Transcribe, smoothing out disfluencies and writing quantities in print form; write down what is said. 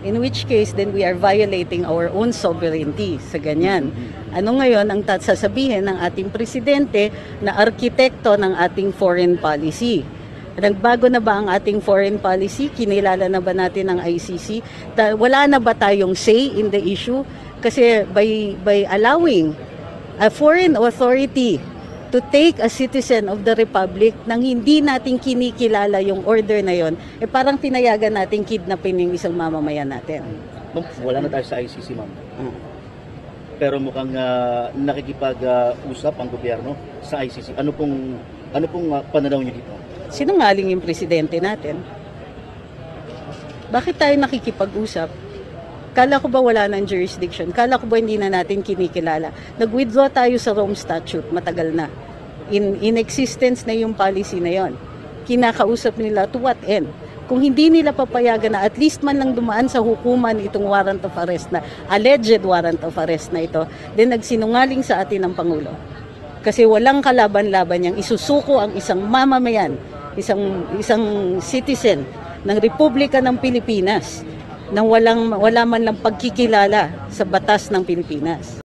In which case, then we are violating our own sovereignty sa ganyan. Ano ngayon ang sasabihin ng ating presidente na arkitekto ng ating foreign policy? Nagbago na ba ang ating foreign policy? Kinilala na ba natin ang ICC? Wala na ba tayong say in the issue? Kasi by allowing a foreign authority to take a citizen of the republic nang hindi natin kinikilala yung order na yon, parang tinayagan natin kidnapin yung isang mamamayan natin. Ma'am, wala na tayo sa ICC, ma'am. Pero mukhang nakikipag-usap ang gobyerno sa ICC. Ano pong pananaw niyo dito? Sinungaling yung presidente natin. Bakit tayo nakikipag-usap? Kala ko ba wala ng jurisdiction? Kala ko ba hindi na natin kinikilala? Nag-withdraw tayo sa Rome Statute, matagal na. In existence na yung policy na yon. Kinakausap nila to what end? Kung hindi nila papayagan na at least man lang dumaan sa hukuman itong warrant of arrest na, alleged warrant of arrest na ito, then nagsinungaling sa atin ng Pangulo. Kasi walang kalaban-laban niyang isusuko ang isang mamamayan, isang citizen ng Republika ng Pilipinas, nang wala man lang pagkikilala sa batas ng Pilipinas.